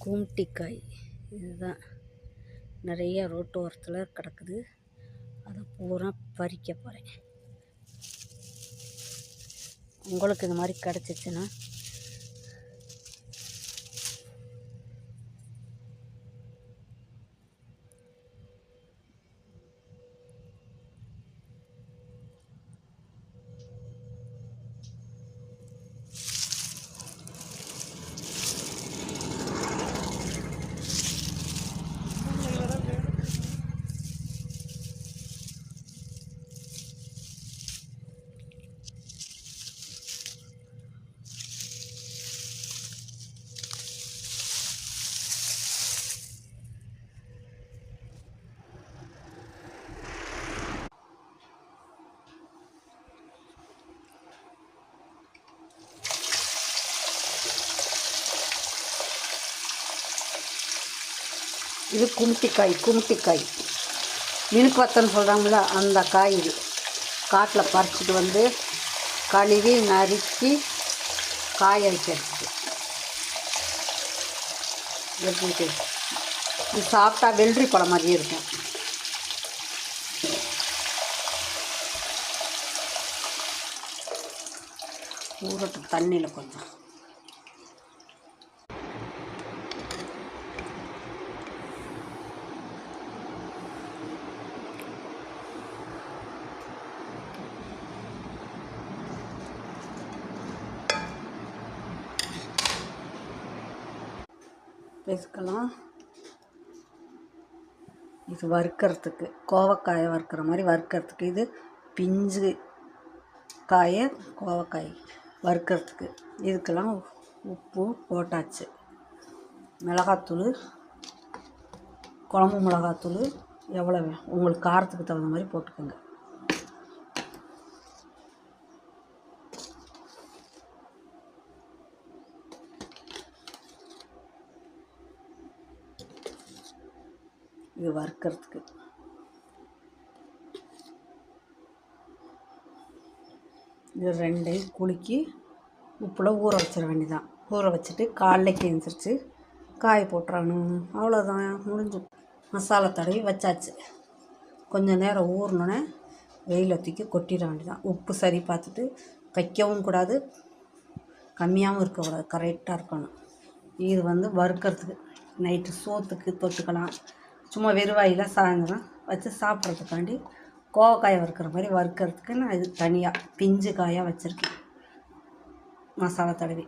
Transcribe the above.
கூம்ட்டிக்காய் இதுதான் நிறைய ரோட்டு ஓரத்தில் கிடக்குது. அதை பூரா பறிக்க போகிறேன். உங்களுக்கு இந்த மாதிரி கிடச்சிச்சின்னா இது கும்ட்டிக்காய் மினுக்கு வத்தன்னு சொல்கிறாங்களா, அந்த காய். இது காட்டில் பறிச்சிட்டு வந்து கழுவி நறுக்கி காய வைக்கிறது. இது சாப்பிட்டா வெள்ளரி பழம் மாதிரியே இருக்கும். ஊறட்டு தண்ணியில் கொஞ்சம் பேசிக்கலாம். இது வறுக்கிறதுக்கு, கோவக்காயை வறுக்கிற மாதிரி வறுக்கிறதுக்கு. இது பிஞ்சு காயை கோவக்காய் வறுக்கிறதுக்கு. இதுக்கெல்லாம் உப்பு போட்டாச்சு. மிளகாத்தூள், குழம்பு மிளகாத்தூள் எவ்வளோ உங்களுக்கு காரத்துக்கு தகுந்த மாதிரி போட்டுக்கோங்க. இது வறுக்கிறதுக்கு. இது ரெண்டையும் குலுக்கி உப்பில் ஊற வச்சிட வேண்டியதான். ஊற வச்சுட்டு காலைக்கு எழுந்திரிச்சு காய போட்டுறணும். அவ்வளோதான், முடிஞ்சு. மசாலா தடவி வச்சாச்சு. கொஞ்சம் நேரம் ஊறினோன்னே வெயில தூக்கி கொட்டிட வேண்டியதான். உப்பு சரி பார்த்துட்டு, வைக்கவும் கூடாது, கம்மியாகவும் இருக்கக்கூடாது, கரெக்டாக இருக்கணும். இது வறுக்கிறதுக்கு. நைட்டு சோத்துக்கு தொட்டுக்கலாம். சும்மா வெறுவாயில் சாயந்தரம் வச்சு சாப்பிட்றதுக்காண்டி கோவக்காயை வறுக்கிற மாதிரி வறுக்கிறதுக்கு நான் இது தனியாக பிஞ்சு காயாக வச்சுருக்கேன் மசாலா தடவி.